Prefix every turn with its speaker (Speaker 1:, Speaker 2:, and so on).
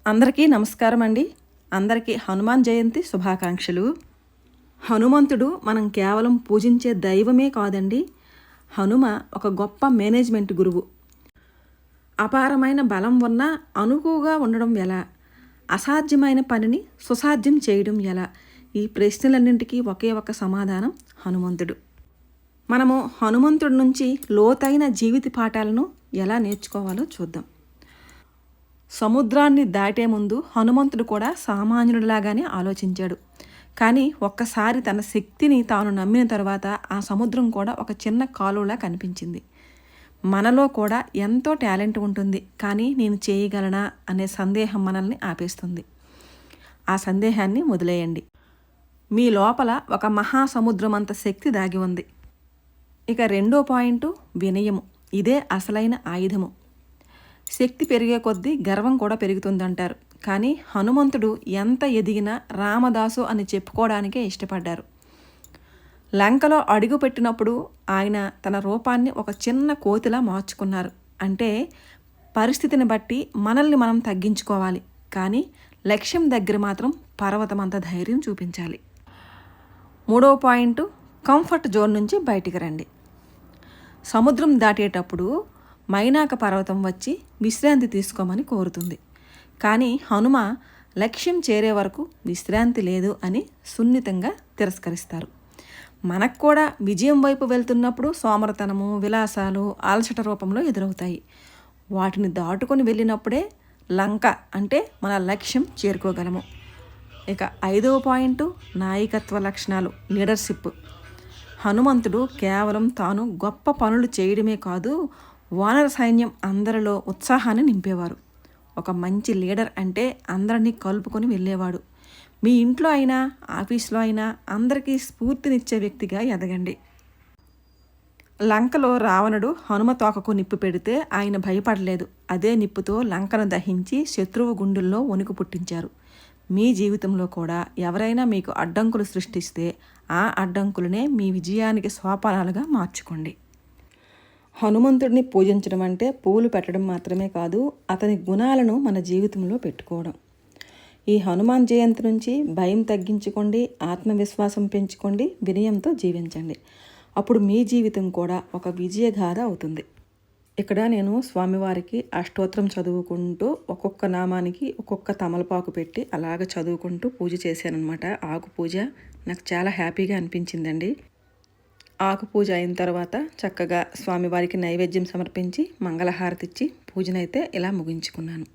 Speaker 1: అందరికీ నమస్కారం అండి. అందరికీ హనుమాన్ జయంతి శుభాకాంక్షలు. హనుమంతుడు మనం కేవలం పూజించే దైవమే కాదండి. హనుమ ఒక గొప్ప మేనేజ్మెంట్ గురువు. అపారమైన బలం ఉన్న అనుకువగా ఉండడం ఎలా, అసాధ్యమైన పనిని సుసాధ్యం చేయడం ఎలా, ఈ ప్రశ్నలన్నింటికీ ఒకే ఒక సమాధానం హనుమంతుడు. మనము హనుమంతుడి నుంచి లోతైన జీవిత పాఠాలను ఎలా నేర్చుకోవాలో చూద్దాం. సముద్రాన్ని దాటే ముందు హనుమంతుడు కూడా సామాన్యుడిలాగానే ఆలోచించాడు. కానీ ఒక్కసారి తన శక్తిని తాను నమ్మిన తర్వాత ఆ సముద్రం కూడా ఒక చిన్న కాలువలా కనిపించింది. మనలో కూడా ఎంతో టాలెంట్ ఉంటుంది, కానీ నేను చేయగలనా అనే సందేహం మనల్ని ఆపేస్తుంది. ఆ సందేహాన్ని వదిలేయండి. మీ లోపల ఒక మహాసముద్రం అంత శక్తి దాగి ఉంది. ఇక రెండో పాయింట్ వినయము. ఇదే అసలైన ఆయుధము. శక్తి పెరిగే కొద్దీ గర్వం కూడా పెరుగుతుందంటారు. కానీ హనుమంతుడు ఎంత ఎదిగినా రామదాసు అని చెప్పుకోవడానికే ఇష్టపడ్డారు. లంకలో అడుగు పెట్టినప్పుడు ఆయన తన రూపాన్ని ఒక చిన్న కోతిలా మార్చుకున్నారు. అంటే పరిస్థితిని బట్టి మనల్ని మనం తగ్గించుకోవాలి, కానీ లక్ష్యం దగ్గర మాత్రం పర్వతమంత ధైర్యం చూపించాలి. మూడవ పాయింట్, కంఫర్ట్ జోన్ నుంచి బయటికి రండి. సముద్రం దాటేటప్పుడు మైనాక పర్వతం వచ్చి విశ్రాంతి తీసుకోమని కోరుతుంది. కానీ హనుమ లక్ష్యం చేరే వరకు విశ్రాంతి లేదు అని సున్నితంగా తిరస్కరిస్తారు. మనకు కూడా విజయం వైపు వెళ్తున్నప్పుడు సోమరతనము, విలాసాలు అలసట రూపంలో ఎదురవుతాయి. వాటిని దాటుకొని వెళ్ళినప్పుడే లంక అంటే మన లక్ష్యం చేరుకోగలము. ఇక ఐదవ పాయింట్, నాయకత్వ లక్షణాలు, లీడర్షిప్. హనుమంతుడు కేవలం తాను గొప్ప పనులు చేయడమే కాదు, వానర సైన్యం అందరిలో ఉత్సాహాన్ని నింపేవారు. ఒక మంచి లీడర్ అంటే అందరినీ కలుపుకొని వెళ్ళేవాడు. మీ ఇంట్లో అయినా ఆఫీస్లో అయినా అందరికీ స్ఫూర్తినిచ్చే వ్యక్తిగా ఎదగండి. లంకలో రావణుడు హనుమ తోకకు నిప్పు పెడితే ఆయన భయపడలేదు. అదే నిప్పుతో లంకను దహించి శత్రువు గుండెల్లో వణుకు పుట్టించారు. మీ జీవితంలో కూడా ఎవరైనా మీకు అడ్డంకులు సృష్టిస్తే ఆ అడ్డంకులనే మీ విజయానికి సోపానాలుగా మార్చుకోండి. హనుమంతుడిని పూజించడం అంటే పూలు పెట్టడం మాత్రమే కాదు, అతని గుణాలను మన జీవితంలో పెట్టుకోవడం. ఈ హనుమాన్ జయంతి నుంచి భయం తగ్గించుకోండి, ఆత్మవిశ్వాసం పెంచుకోండి, వినయంతో జీవించండి. అప్పుడు మీ జీవితం కూడా ఒక విజయగాథ అవుతుంది. ఇక్కడ నేను స్వామివారికి అష్టోత్తరం చదువుకుంటూ ఒక్కొక్క నామానికి ఒక్కొక్క తమలపాకు పెట్టి అలాగ చదువుకుంటూ పూజ చేశానమాట. ఆకు పూజ నాకు చాలా హ్యాపీగా అనిపించిందండి. ఆకు పూజ అయిన తర్వాత చక్కగా స్వామివారికి నైవేద్యం సమర్పించి మంగళహారతి ఇచ్చి పూజనైతే ఇలా ముగించుకున్నాను.